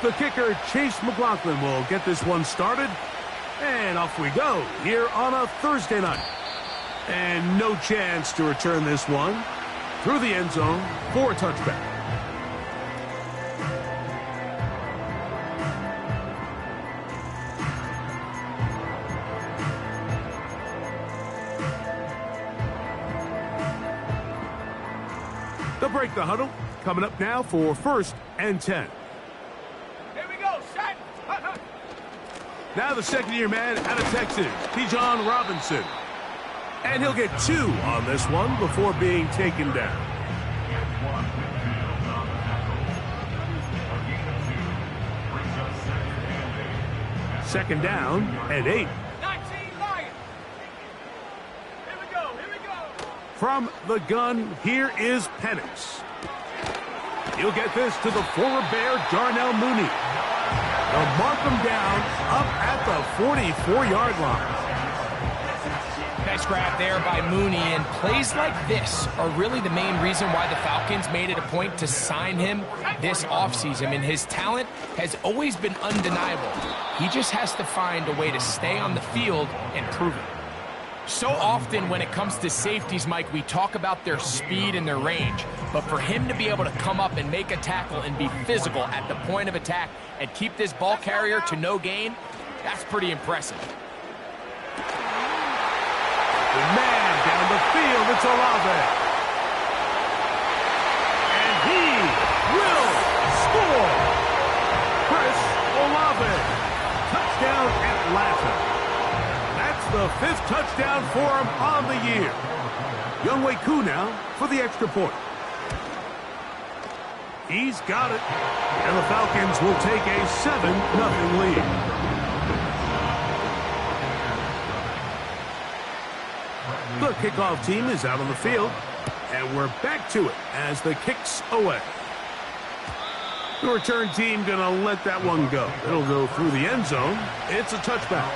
The kicker, Chase McLaughlin, will get this one started. And off we go here on a Thursday night. And no chance to return this one through the end zone for a touchback. They'll break the huddle. Coming up now for 1st and 10. Now the second-year man out of Texas, Bijan Robinson. And he'll get 2 on this one before being taken down. Second down and 8. From the gun, here is Penix. He'll get this to the former Bear, Darnell Mooney. They'll mark him down up at the 44-yard line. Nice grab there by Mooney, and plays like this are really the main reason why the Falcons made it a point to sign him this offseason. I mean, his talent has always been undeniable. He just has to find a way to stay on the field and prove it. So often when it comes to safeties, Mike, we talk about their speed and their range. But for him to be able to come up and make a tackle and be physical at the point of attack and keep this ball carrier to no gain, that's pretty impressive. The man down the field, it's Olave. And he will score. Chris Olave. Touchdown Atlanta. The 5th touchdown for him on the year. Younghoe Koo now for the extra point. He's got it. And the Falcons will take a 7-0 lead. The kickoff team is out on the field. And we're back to it as the kick's away. The return team going to let that one go. It'll go through the end zone. It's a touchback.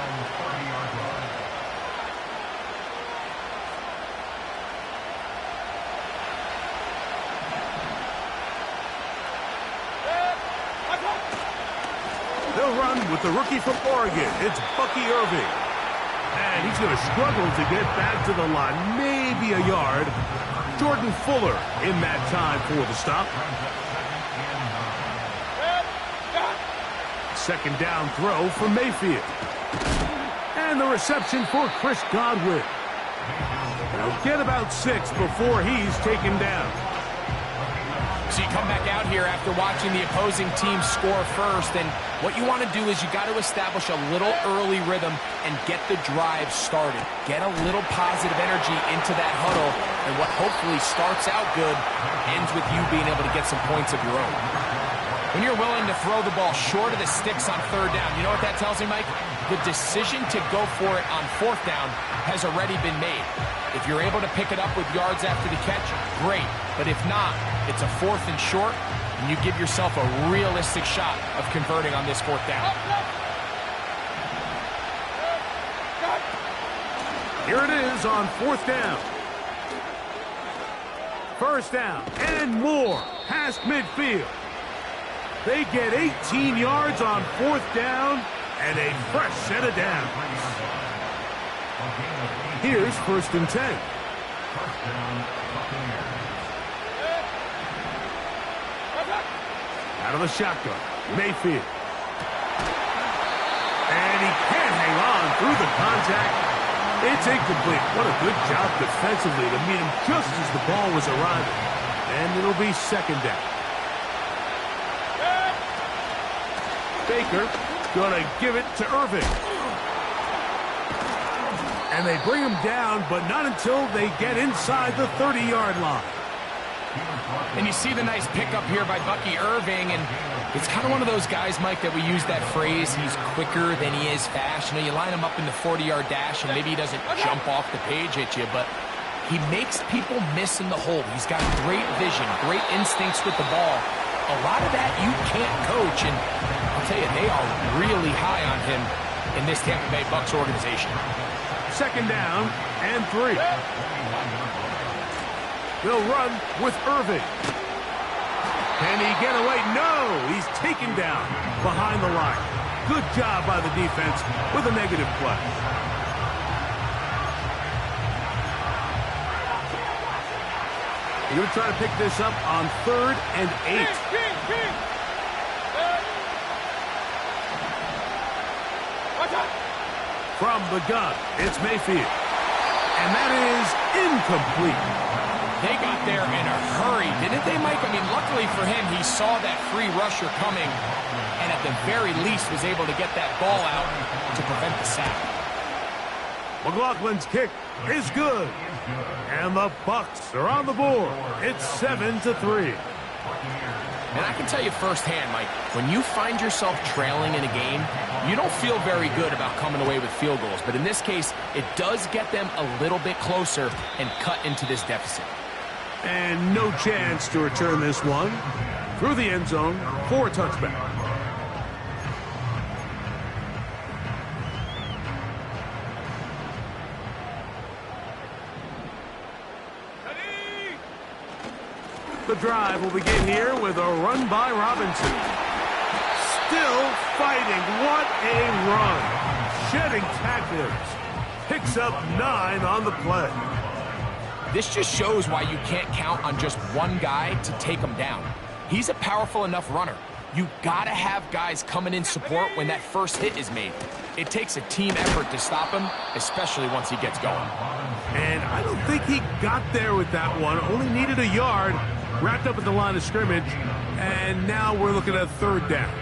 With the rookie from Oregon, it's Bucky Irving. And he's going to struggle to get back to the line, maybe a yard. Jordan Fuller in that time for the stop. Second down throw for Mayfield. And the reception for Chris Godwin. He'll get about 6 before he's taken down. So you come back out here after watching the opposing team score first, and what you want to do is you got to establish a little early rhythm and get the drive started. Get a little positive energy into that huddle, and what hopefully starts out good ends with you being able to get some points of your own. When you're willing to throw the ball short of the sticks on 3rd down, you know what that tells me, Mike? The decision to go for it on 4th down has already been made. If you're able to pick it up with yards after the catch, great. But if not, it's a 4th and short, and you give yourself a realistic shot of converting on this 4th down. Here it is on 4th down. 1st down and more past midfield. They get 18 yards on 4th down and a fresh set of downs. Here's 1st and 10. Out of the shotgun, Mayfield. And he can't hang on through the contact. It's incomplete. What a good job defensively to meet him just as the ball was arriving. And it'll be 2nd down. Baker gonna give it to Irving. And they bring him down, but not until they get inside the 30-yard line. And you see the nice pickup here by Bucky Irving, and it's kind of one of those guys, Mike, that we use that phrase, he's quicker than he is fast. You know, you line him up in the 40-yard dash, and maybe he doesn't jump off the page at you, but he makes people miss in the hole. He's got great vision, great instincts with the ball. A lot of that you can't coach, and I'll tell you, they are really high on him in this Tampa Bay Bucs organization. Second down and 3. They'll run with Irving. Can he get away? No! He's taken down behind the line. Good job by the defense with a negative play. You're going to try to pick this up on 3rd and 8. From the gun, it's Mayfield. And that is incomplete. They got there in a hurry, didn't they, Mike? I mean, luckily for him, he saw that free rusher coming and at the very least was able to get that ball out to prevent the sack. McLaughlin's kick is good. And the Bucs are on the board. It's 7-3. And I can tell you firsthand, Mike, when you find yourself trailing in a game, you don't feel very good about coming away with field goals. But in this case, it does get them a little bit closer and cut into this deficit. And no chance to return this one through the end zone for a touchback. The drive will begin here with a run by Robinson. Still fighting. What a run. Shedding tacklers. Picks up 9 on the play. This just shows why you can't count on just one guy to take him down. He's a powerful enough runner. You gotta have guys coming in support when that first hit is made. It takes a team effort to stop him, especially once he gets going. And I don't think he got there with that one. Only needed a yard. Wrapped up at the line of scrimmage. And now we're looking at 3rd down.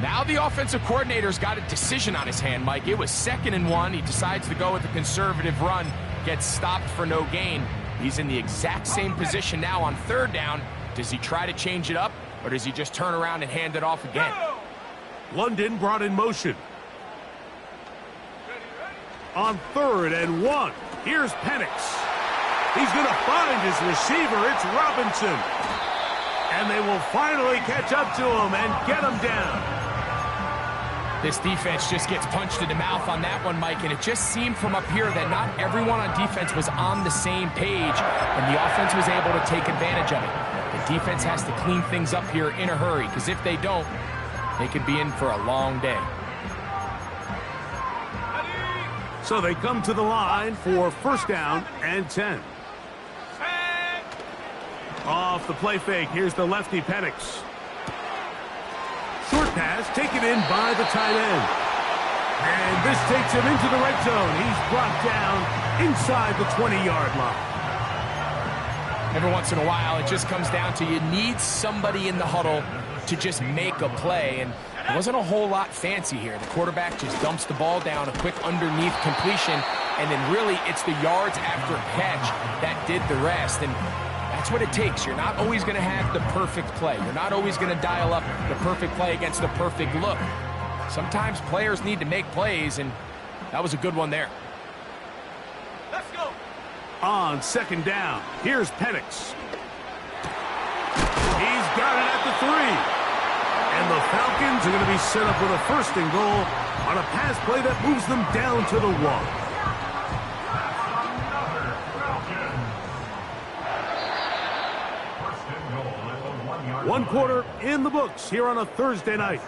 Now the offensive coordinator's got a decision on his hand, Mike. It was 2nd and 1. He decides to go with a conservative run. Gets stopped for no gain. He's in the exact same position now on 3rd down. Does he try to change it up, or does he just turn around and hand it off again? London brought in motion. On 3rd and 1, here's Penix. He's going to find his receiver. It's Robinson. And they will finally catch up to him and get him down. This defense just gets punched in the mouth on that one, Mike, and it just seemed from up here that not everyone on defense was on the same page, and the offense was able to take advantage of it. The defense has to clean things up here in a hurry, because if they don't, they could be in for a long day. So they come to the line for 1st down and 10. Off the play fake, here's the lefty Penix. Short pass taken in by the tight end. And this takes him into the red zone. He's brought down inside the 20-yard line. Every once in a while, it just comes down to you need somebody in the huddle to just make a play. And it wasn't a whole lot fancy here. The quarterback just dumps the ball down, a quick underneath completion, and then really it's the yards after catch that did the rest. And that's what it takes. You're not always going to have the perfect play. You're not always going to dial up the perfect play against the perfect look. Sometimes players need to make plays, and that was a good one there. Let's go. On 2nd down, here's Penix. He's got it at the 3. And the Falcons are going to be set up with a 1st and goal on a pass play that moves them down to the 1. 1 quarter in the books here on a Thursday night.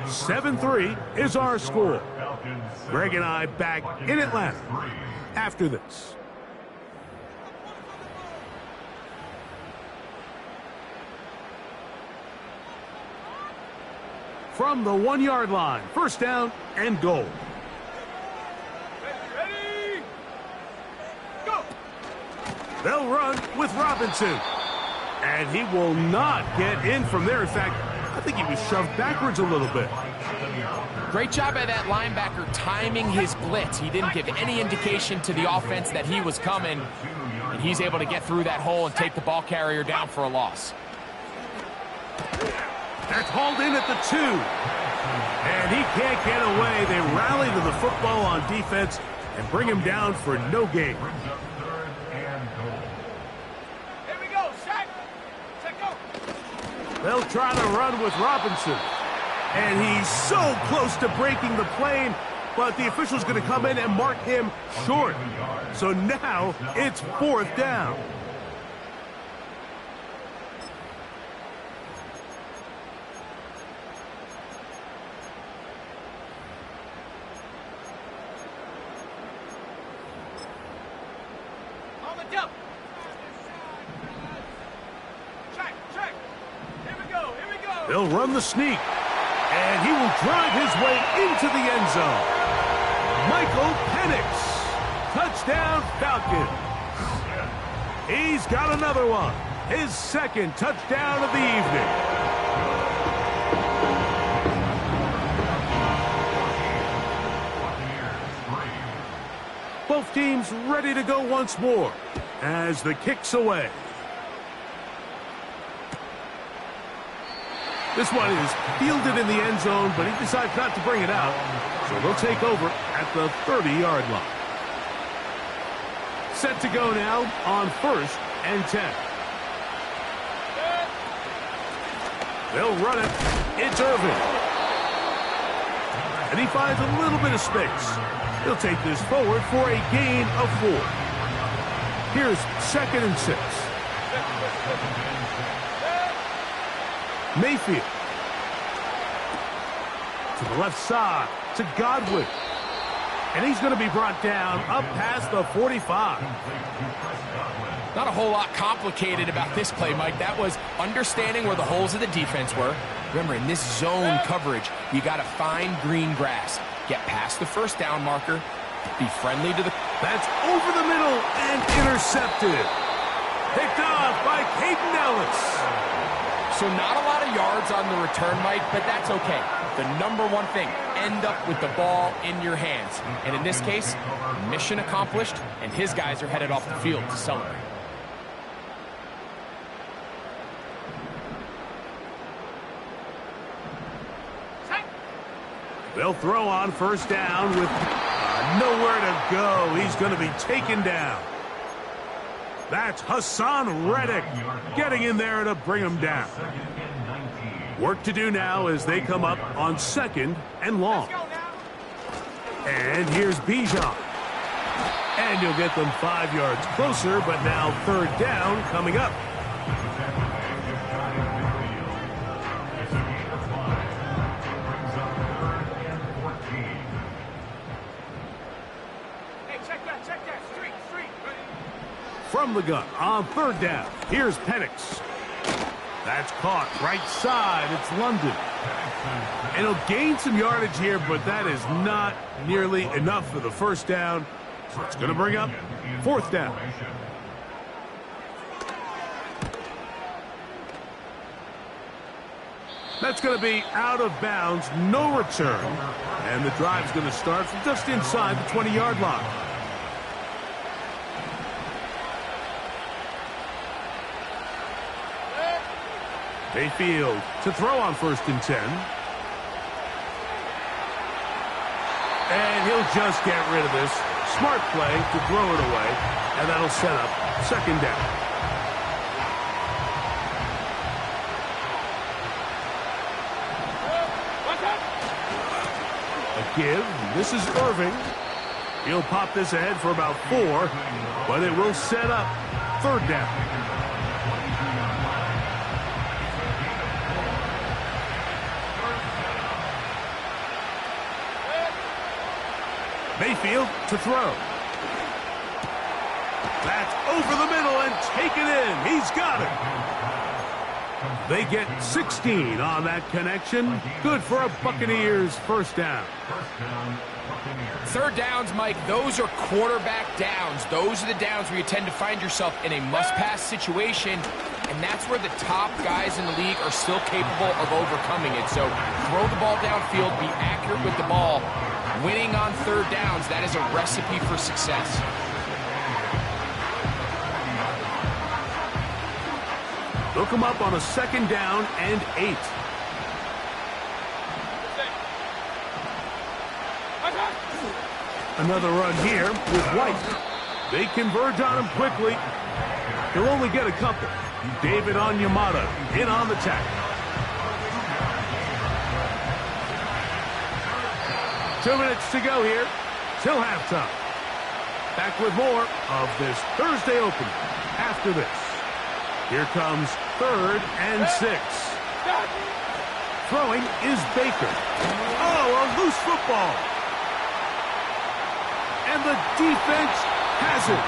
7-3 is our score. Greg and I back in Atlanta after this. From the 1-yard line, 1st down and goal. Ready? Go! They'll run with Robinson. And he will not get in from there. In fact, I think he was shoved backwards a little bit. Great job by that linebacker timing his blitz. He didn't give any indication to the offense that he was coming. And he's able to get through that hole and take the ball carrier down for a loss. That's hauled in at the 2. And he can't get away. They rally to the football on defense and bring him down for no gain. They'll try to run with Robinson. And he's so close to breaking the plane. but the official's going to come in and mark him short. So now it's 4th down. They'll run the sneak, and he will drive his way into the end zone. Michael Penix, touchdown Falcons. He's got another one, his 2nd touchdown of the evening. Both teams ready to go once more as the kick's away. This one is fielded in the end zone, but he decides not to bring it out. So they'll take over at the 30-yard line. Set to go now on 1st and 10. They'll run it. It's Irvin. And he finds a little bit of space. He'll take this forward for a gain of 4. Here's 2nd and 6. Mayfield. To the left side, to Godwin. And he's going to be brought down up past the 45. Not a whole lot complicated about this play, Mike. That was understanding where the holes of the defense were. Remember, in this zone coverage, you got to find green grass. Get past the 1st down marker. Be friendly to the... That's over the middle and intercepted. Picked off by Caden Ellis. So not a lot of yards on the return, Mike, but that's okay. The number one thing, end up with the ball in your hands. And in this case, mission accomplished, and his guys are headed off the field to celebrate. They'll throw on 1st down with nowhere to go. He's going to be taken down. That's Hassan Reddick getting in there to bring him down. Work to do now as they come up on 2nd and long. And here's Bijan. And you'll get them 5 yards closer, but now 3rd down coming up. From the gun on 3rd down. Here's Penix. That's caught right side. It's London. And he'll gain some yardage here, but that is not nearly enough for the 1st down. So it's going to bring up 4th down. That's going to be out of bounds, no return. And the drive's going to start from just inside the 20-yard line. Mayfield to throw on 1st and 10. And he'll just get rid of this. Smart play to throw it away. And that'll set up 2nd down. A give. This is Irving. He'll pop this ahead for about 4. But it will set up 3rd down. Mayfield to throw. That's over the middle and taken in. He's got it. They get 16 on that connection. Good for a Buccaneers 1st down. 3rd downs, Mike, those are quarterback downs. Those are the downs where you tend to find yourself in a must-pass situation, and that's where the top guys in the league are still capable of overcoming it. So throw the ball downfield, be accurate with the ball. Winning on 3rd downs, that is a recipe for success. They'll come up on a 2nd down and 8. Another run here with White. They converge on him quickly. He'll only get a couple. David Onyemata in on the tackle. 2 minutes to go here till halftime. Back with more of this Thursday opener after this. Here comes 3rd and 6. Throwing is Baker. Oh, a loose football. And the defense has it.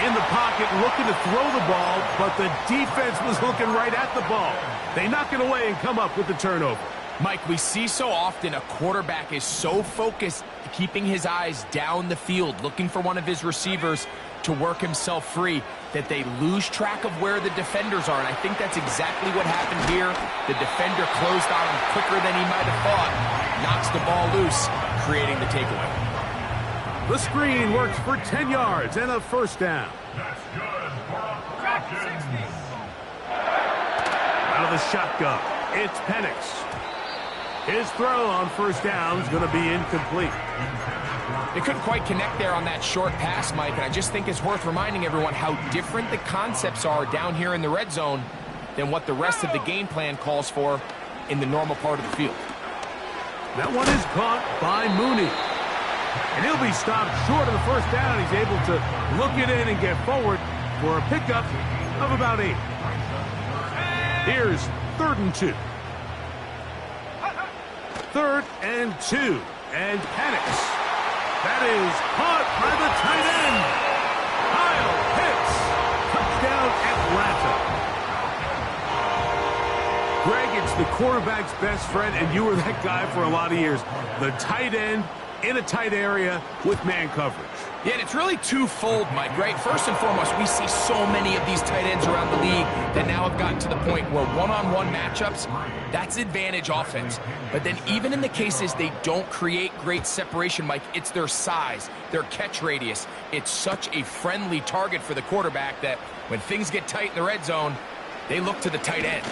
In the pocket, looking to throw the ball, but the defense was looking right at the ball. They knock it away and come up with the turnover. Mike, we see so often a quarterback is so focused, keeping his eyes down the field, looking for one of his receivers to work himself free, that they lose track of where the defenders are. And I think that's exactly what happened here. The defender closed on him quicker than he might have thought. Knocks the ball loose, creating the takeaway. The screen works for 10 yards and a first down. That's good for a drop 60. Out of the shotgun, it's Penix. His throw on first down is going to be incomplete. They couldn't quite connect there on that short pass, Mike, and I just think it's worth reminding everyone how different the concepts are down here in the red zone than what the rest of the game plan calls for in the normal part of the field. That one is caught by Mooney. And he'll be stopped short of the first down. He's able to look it in and get forward for a pickup of about 8. Here's 3rd and 2. 3rd and 2. And Penix. That is caught by the tight end. Kyle Pitts. Touchdown Atlanta. Greg, it's the quarterback's best friend, and you were that guy for a lot of years. The tight end in a tight area with man coverage. Yeah, and it's really twofold, Mike, right? First and foremost, we see so many of these tight ends around the league that now have gotten to the point where one-on-one matchups, that's advantage offense. But then even in the cases they don't create great separation, Mike, it's their size, their catch radius. It's such a friendly target for the quarterback that when things get tight in the red zone, they look to the tight end.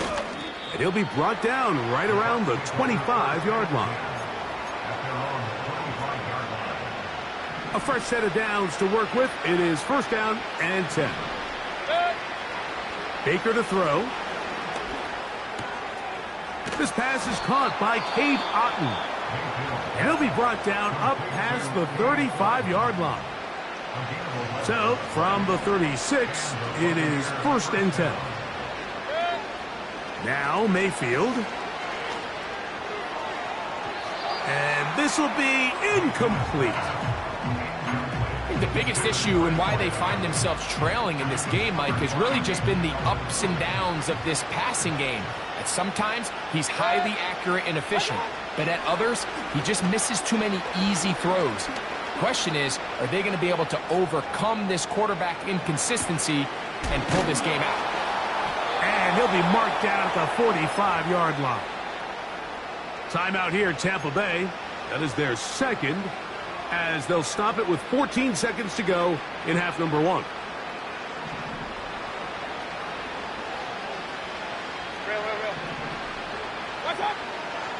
And he'll be brought down right around the 25-yard line. A fresh set of downs to work with. It is first down and 10. Baker to throw. This pass is caught by Cade Otton. And he'll be brought down up past the 35-yard line. So, from the 36, it is first and 10. Now, Mayfield. And this will be incomplete. The biggest issue and why they find themselves trailing in this game, Mike, has really just been the ups and downs of this passing game. At sometimes, he's highly accurate and efficient, but at others, he just misses too many easy throws. Question is, are they going to be able to overcome this quarterback inconsistency and pull this game out? And he'll be marked down at the 45-yard line. Timeout here, Tampa Bay. That is their second, as they'll stop it with 14 seconds to go in half number 1.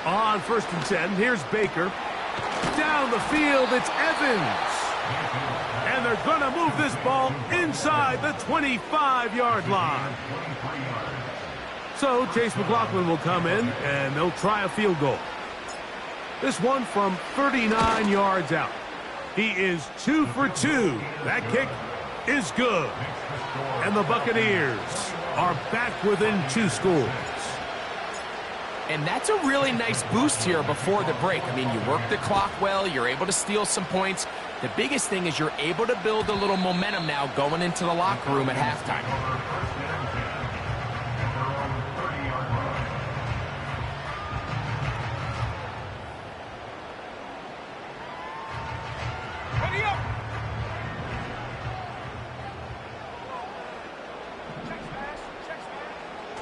On first and 10, here's Baker. Down the field, it's Evans. And they're going to move this ball inside the 25-yard line. So Chase McLaughlin will come in, and they'll try a field goal. This one from 39 yards out. He is 2 for 2. That kick is good. And the Buccaneers are back within 2 scores. And that's a really nice boost here before the break. I mean, you work the clock well, you're able to steal some points. The biggest thing is you're able to build a little momentum now going into the locker room at halftime.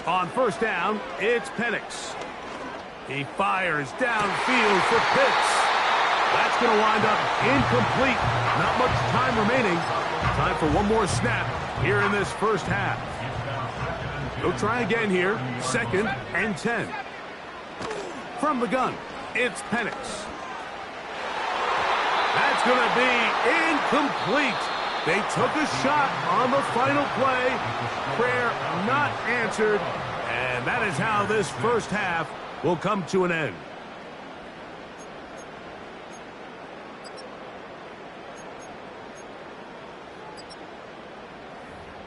On first down, it's Penix. He fires downfield for Pitts. That's going to wind up incomplete. Not much time remaining. Time for one more snap here in this first half. They'll try again here. Second and 10. From the gun, it's Penix. That's going to be incomplete. They took a shot on the final play. Prayer not answered. And that is how this first half will come to an end.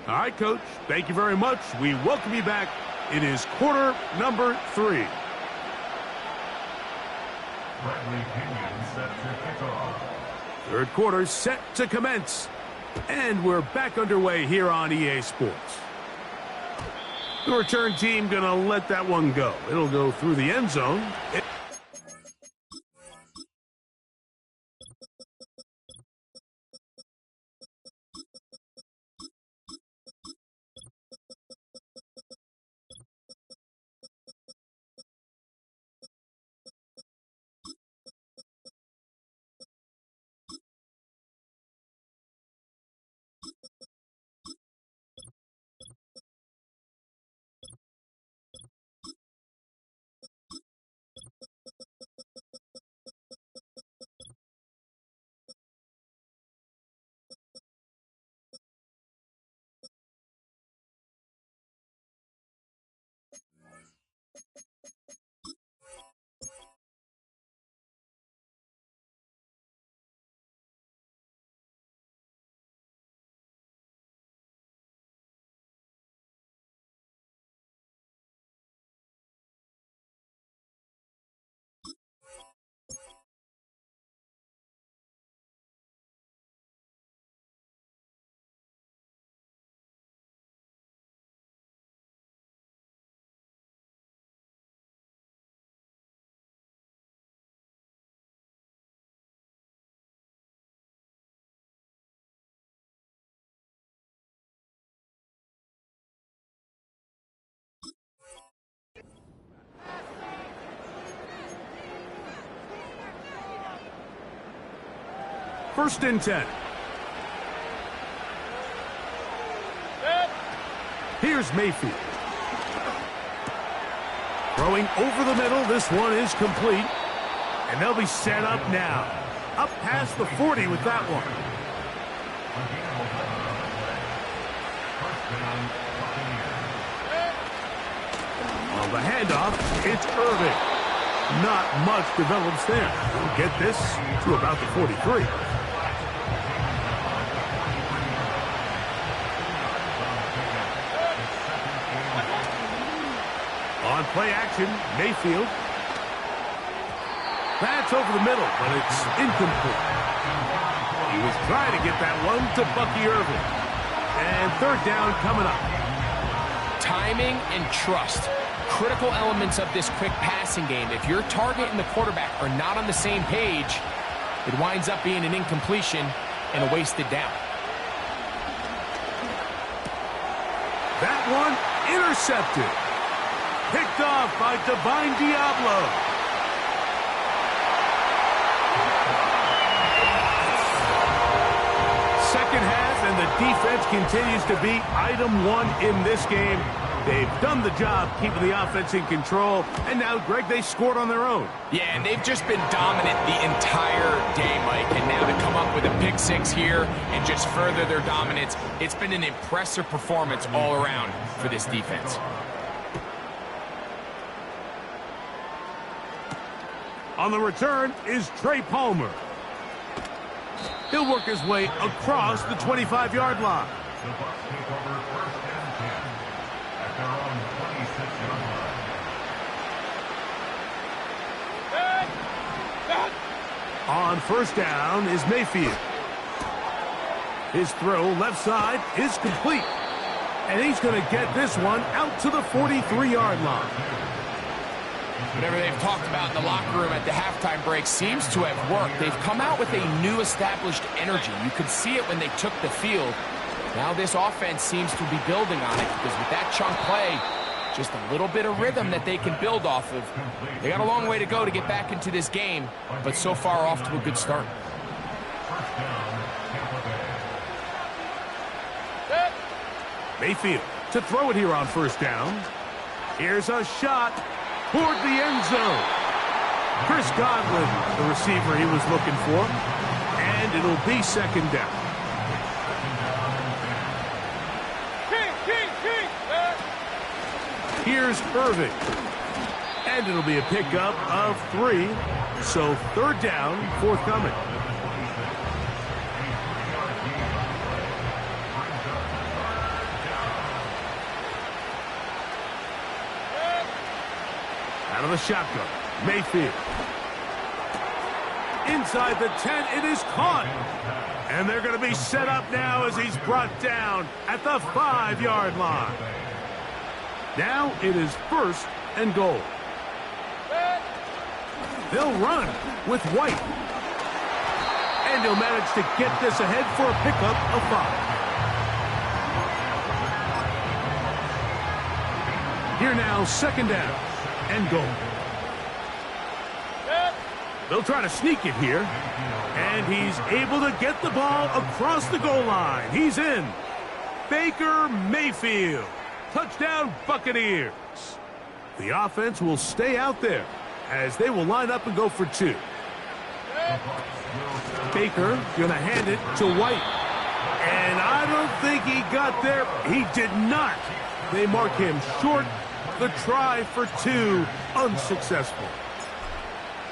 All right, Coach. Thank you very much. We welcome you back. It is quarter number 3. Bradley Pinion set to kick off. Third quarter set to commence. And we're back underway here on EA Sports. The return team going to let that one go. It'll go through the end zone. First and 10. Here's Mayfield. Throwing over the middle. This one is complete. And they'll be set up now. Up past the 40 with that one. On the handoff, it's Irving. Not much develops there. We'll get this to about the 43. On play action, Mayfield. That's over the middle, but it's incomplete. He was trying to get that one to Bucky Irving. And third down coming up. Timing and trust. Critical elements of this quick passing game. If your target and the quarterback are not on the same page, it winds up being an incompletion and a wasted down. That one intercepted. Picked off by Divine Diablo. Second half, and the defense continues to be item 1 in this game. They've done the job keeping the offense in control, and now, Greg, they scored on their own. Yeah, and they've just been dominant the entire day, Mike, and now to come up with a pick 6 here and just further their dominance, it's been an impressive performance all around for this defense. On the return is Trey Palmer. He'll work his way across the 25-yard line. The Bucs take over first and 10 at their own 26-yard line. On first down is Mayfield. His throw left side is complete. And he's going to get this one out to the 43-yard line. Whatever they've talked about in the locker room at the halftime break seems to have worked. They've come out with a new established energy. You could see it when they took the field. Now this offense seems to be building on it because with that chunk play, just a little bit of rhythm that they can build off of. They got a long way to go to get back into this game, but so far off to a good start. First down, Tampa Bay. Mayfield to throw it here on first down. Here's a shot toward the end zone. Chris Godwin, the receiver he was looking for. And it'll be second down. Here's Irving. And it'll be a pickup of 3. So third down, forthcoming. a shotgun. Mayfield. Inside the 10, it is caught. And they're going to be set up now as he's brought down at the 5-yard line. Now it is 1st and goal. They'll run with White. And he'll manage to get this ahead for a pickup of 5. Here now, 2nd down and goal. They'll try to sneak it here. And he's able to get the ball across the goal line. He's in. Baker Mayfield. Touchdown, Buccaneers. The offense will stay out there as they will line up and go for 2. Baker going to hand it to White. And I don't think he got there. He did not. They mark him short. The try for 2, unsuccessful.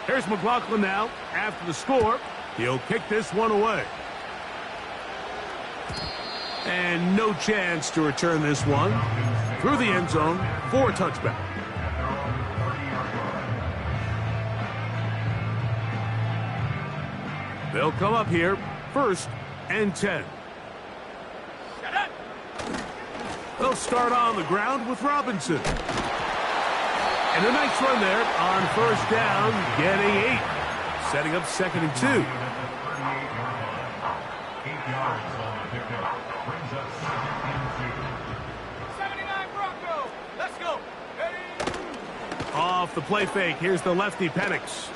Here's McLaughlin now. After the score, he'll kick this one away. And no chance to return this one through the end zone for a touchback. They'll come up here, 1st and 10. They'll start on the ground with Robinson. And a nice run there on 1st down, getting 8. Setting up 2nd and 2. 8 yards on the pickup. Brings up 2nd and 2. 79 Bronco. Let's go. Ready? Off the play fake, here's the lefty Penix.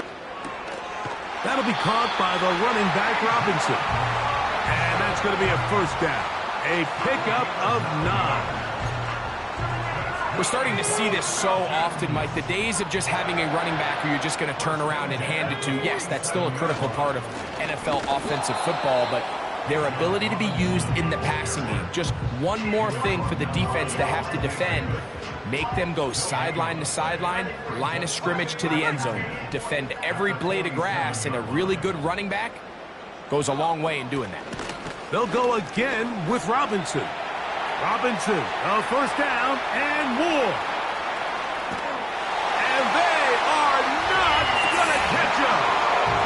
That'll be caught by the running back Robinson. And that's going to be a 1st down. A pickup of 9. We're starting to see this so often, Mike. The days of just having a running back who you're just going to turn around and hand it to, yes, that's still a critical part of NFL offensive football, but their ability to be used in the passing game. Just one more thing for the defense to have to defend. Make them go sideline to sideline, line of scrimmage to the end zone. Defend every blade of grass, and a really good running back goes a long way in doing that. They'll go again with Robinson. Robinson, a 1st down and more. And they are not going to catch him.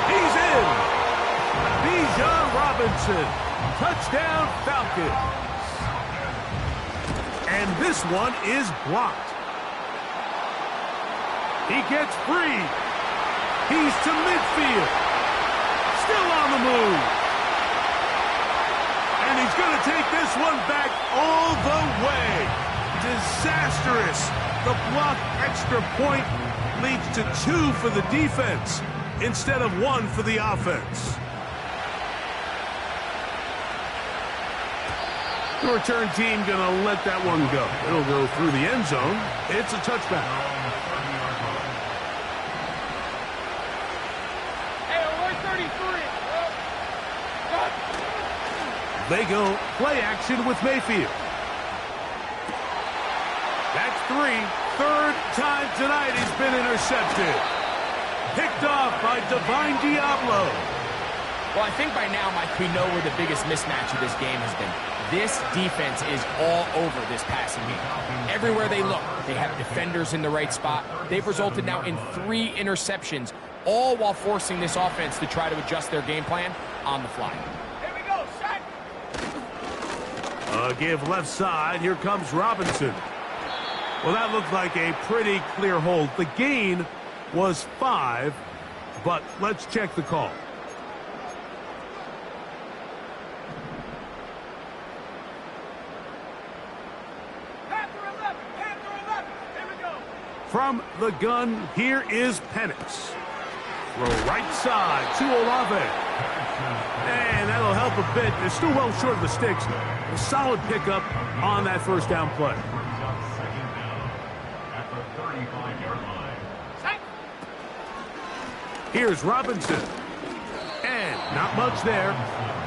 He's in. Bijan Robinson, touchdown Falcons. And this one is blocked. He gets free. He's to midfield. Still on the move. And he's going to take this one back all the way. Disastrous. The block extra point leads to 2 for the defense instead of 1 for the offense. The return team going to let that one go. It'll go through the end zone. It's a touchback. Hey, 133. They go play action with Mayfield. That's 3. 3rd time tonight he's been intercepted. Picked off by Divine Diablo. Well, I think by now, Mike, we know where the biggest mismatch of this game has been. This defense is all over this passing game. Everywhere they look, they have defenders in the right spot. They've resulted now in 3 interceptions, all while forcing this offense to try to adjust their game plan on the fly. Here we go, shot. Give left side. Here comes Robinson. Well, that looked like a pretty clear hold. The gain was 5, but let's check the call. From the gun, here is Penix. Throw right side to Olave. And that'll help a bit. They're still well short of the sticks. A solid pickup on that 1st down play. Here's Robinson. And not much there.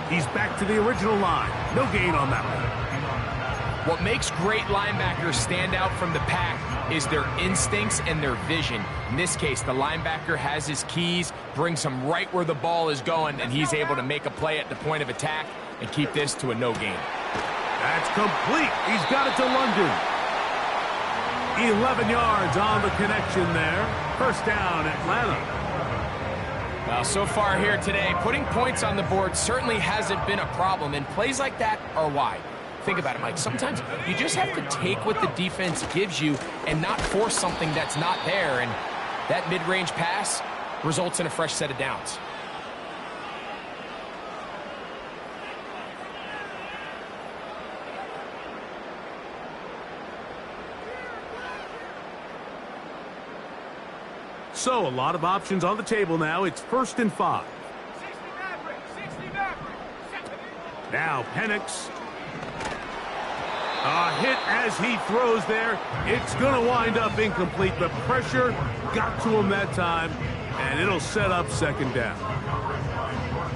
He's back to the original line. No gain on that one. What makes great linebackers stand out from the pack is their instincts and their vision. In this case, the linebacker has his keys, brings him right where the ball is going, and he's able to make a play at the point of attack and keep this to a no gain. That's complete. He's got it to London. 11 yards on the connection there. First down, Atlanta. Well, so far here today, putting points on the board certainly hasn't been a problem, and plays like that are why. Think about it, Mike. Sometimes you just have to take what the defense gives you and not force something that's not there, and that mid-range pass results in a fresh set of downs. So, a lot of options on the table now. It's 1st and 5. 60 Maverick, 60 Maverick. Now, Penix. A hit as he throws there. It's going to wind up incomplete. The pressure got to him that time, and it'll set up 2nd down.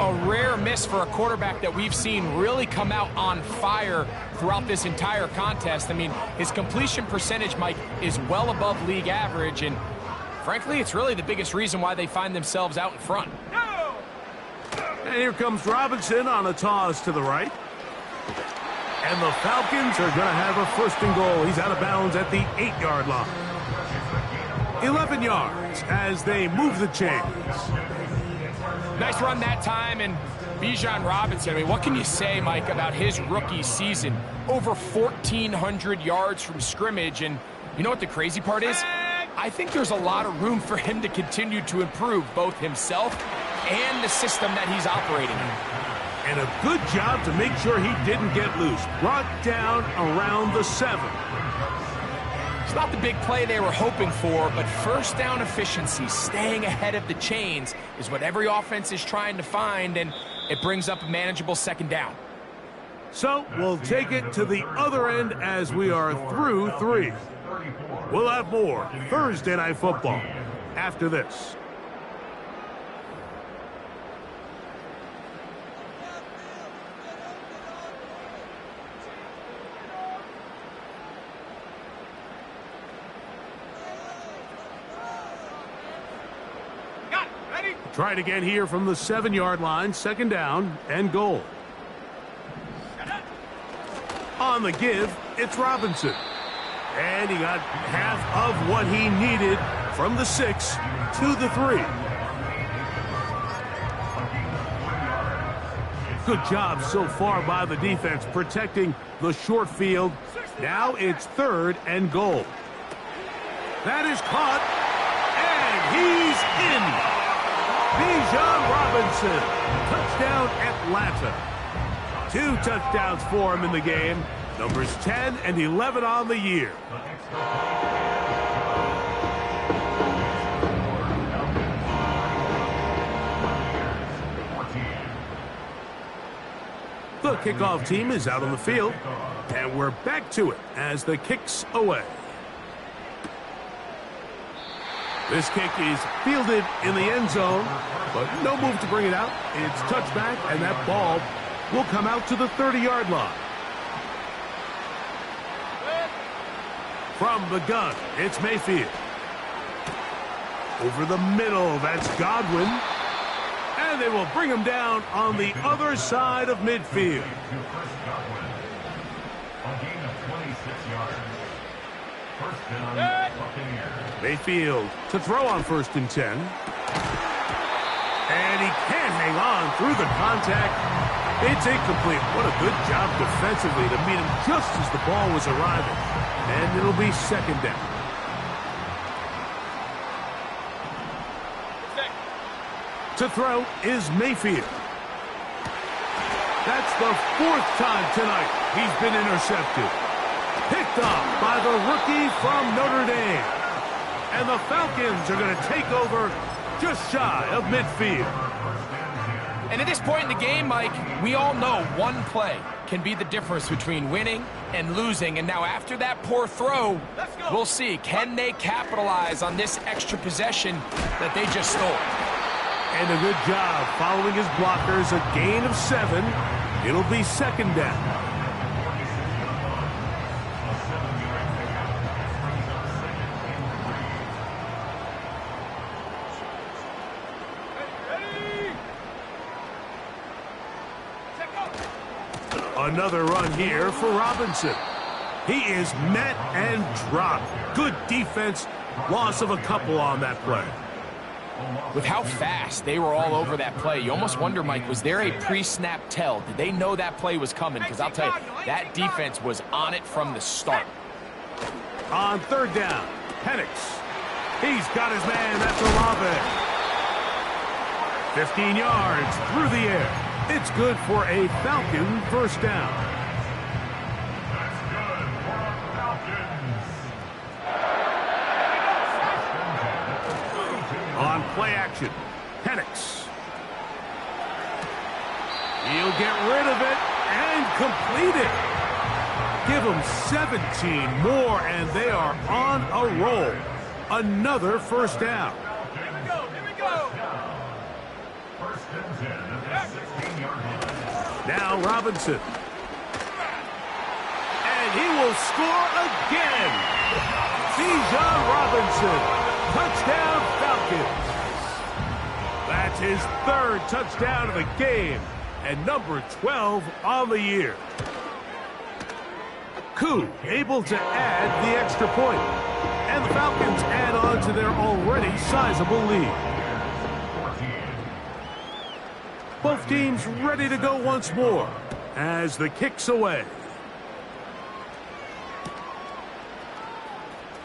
A rare miss for a quarterback that we've seen really come out on fire throughout this entire contest. I mean, his completion percentage, Mike, is well above league average, and frankly, it's really the biggest reason why they find themselves out in front. And here comes Robinson on a toss to the right. And the Falcons are going to have a 1st and goal. He's out of bounds at the 8-yard line. 11 yards as they move the chains. Nice run that time, and Bijan Robinson, I mean, what can you say, Mike, about his rookie season? Over 1,400 yards from scrimmage, and you know what the crazy part is? I think there's a lot of room for him to continue to improve both himself and the system that he's operating in. And a good job to make sure he didn't get loose. Brought down around the 7. It's not the big play they were hoping for, but first down efficiency, staying ahead of the chains, is what every offense is trying to find, and it brings up a manageable 2nd down. So we'll take it to the other end as we are through 3. We'll have more Thursday Night Football after this. Try it again here from the 7-yard line. 2nd down and goal. On the give, it's Robinson. And he got half of what he needed from the 6 to the 3. Good job so far by the defense protecting the short field. Now it's 3rd and goal. That is caught, and he's in. Bijan Robinson, touchdown Atlanta. 2 touchdowns for him in the game. Numbers 10 and 11 on the year. The kickoff team is out on the field, and we're back to it as the kick's away. This kick is fielded in the end zone, but no move to bring it out. It's touchback, and that ball will come out to the 30-yard line. From the gun, it's Mayfield. Over the middle, that's Godwin. And they will bring him down on the other side of midfield. Mayfield to throw on 1st and 10. And he can't hang on through the contact. It's incomplete. What a good job defensively to meet him just as the ball was arriving. And it'll be 2nd down. To throw is Mayfield. That's the 4th time tonight he's been intercepted. Picked off by the rookie from Notre Dame. And the Falcons are going to take over just shy of midfield. And at this point in the game, Mike, we all know one play can be the difference between winning and losing. And now after that poor throw, we'll see. Can they capitalize on this extra possession that they just stole? And a good job following his blockers. A gain of 7. It'll be 2nd down. Another run here for Robinson. He is met and dropped. Good defense. Loss of a couple on that play. With how fast they were all over that play, you almost wonder, Mike, was there a pre-snap tell? Did they know that play was coming? Because I'll tell you, that defense was on it from the start. On third down, Penix. He's got his man. That's Olave. 15 yards through the air. It's good for a Falcon first down. That's good for our Falcons. On play action, Penix. He'll get rid of it and complete it. Give them 17 more, and they are on a roll. Another first down. Here we go. First and 10 at the 16-yard line. Now Robinson. And he will score again. Bijan Robinson. Touchdown Falcons. That's his third touchdown of the game and number 12 on the year. Koo able to add the extra point. And the Falcons add on to their already sizable lead. Both teams ready to go once more as the kick's away.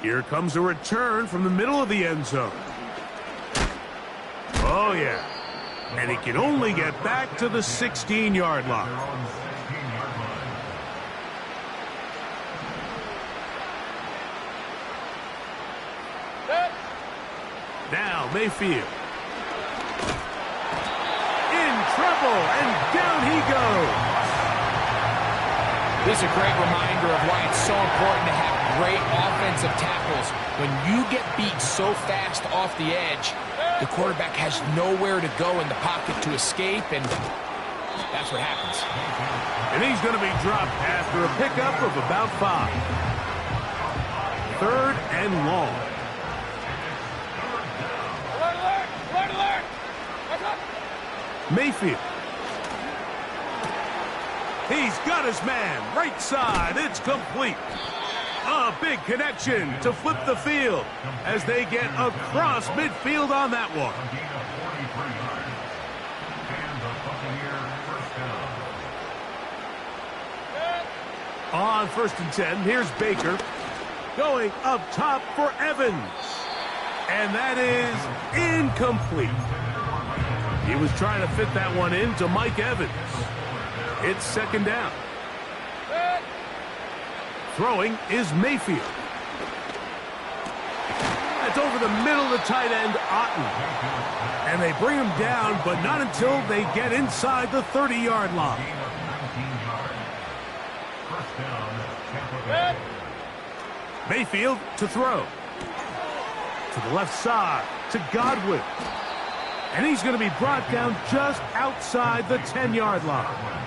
Here comes a return from the middle of the end zone. Oh, yeah. And he can only get back to the 16-yard line. They're on the 16-yard line. Now Mayfield. In trouble, and down he goes. This is a great reminder of why it's so important to have great offensive tackles. When you get beat so fast off the edge, the quarterback has nowhere to go in the pocket to escape, and that's what happens. And he's going to be dropped after a pickup of about 5. Third and long. Alert! Mayfield. He's got his man. Right side. It's complete. A big connection to flip the field as they get across midfield on that one. A gain of 43 yards. And the Buccaneer first down. On first and 10, here's Baker. Going up top for Evans. And that is incomplete. He was trying to fit that one into Mike Evans. It's second down. Throwing is Mayfield. It's over the middle of the tight end, Otten. And they bring him down, but not until they get inside the 30-yard line. Gain of 19 yards. First down, Tampa Bay. Mayfield to throw. To the left side, to Godwin. And he's going to be brought down just outside the 10-yard line.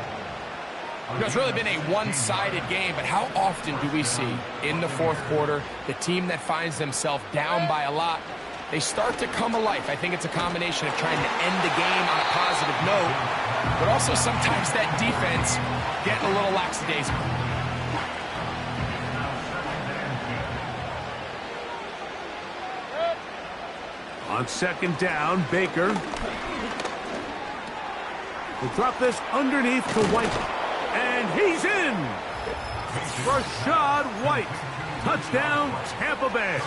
It's really been a one-sided game, but how often do we see in the fourth quarter the team that finds themselves down by a lot, they start to come alive? I think it's a combination of trying to end the game on a positive note, but also sometimes that defense getting a little lackadaisical. On second down, Baker will drop this underneath to White. And he's in! Rashad White. Touchdown, Tampa Bay.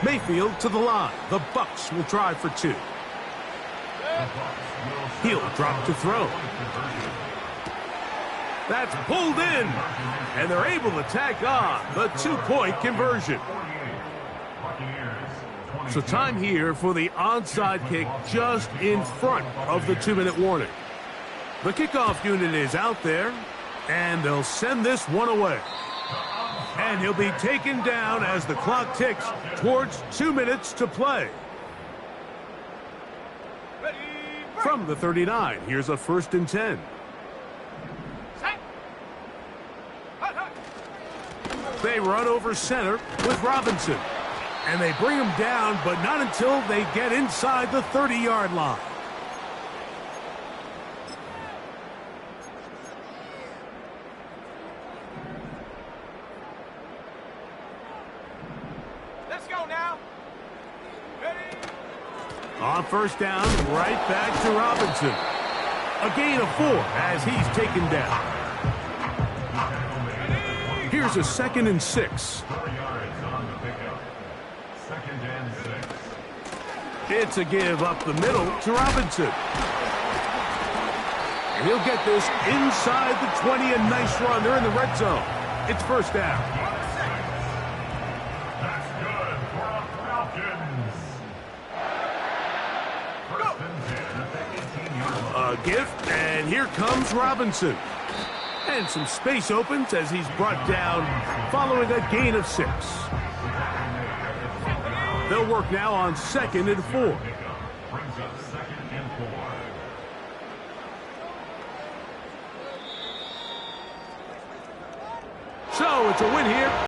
Mayfield to the line. The Bucs will try for 2. He'll drop to throw. That's pulled in. And they're able to tack on the 2-point conversion. So time here for the onside kick just in front of the 2-minute warning. The kickoff unit is out there, and they'll send this one away. And he'll be taken down as the clock ticks towards 2 minutes to play. From the 39, here's a first and 10. They run over center with Robinson. And they bring him down, but not until they get inside the 30-yard line. On first down, right back to Robinson. A gain of 4 as he's taken down. Here's a 2nd and 6. 4 yards on the pickup. 2nd and 6. It's a give up the middle to Robinson. And he'll get this inside the 20, a nice run. They're in the red zone. It's first down. That's good for the Falcons. First and 10 at the 18-yard line. A gift, and here comes Robinson. And some space opens as he's brought down following a gain of 6. They'll work now on 2nd and 4. Brings up 2nd and 4. So it's a win here.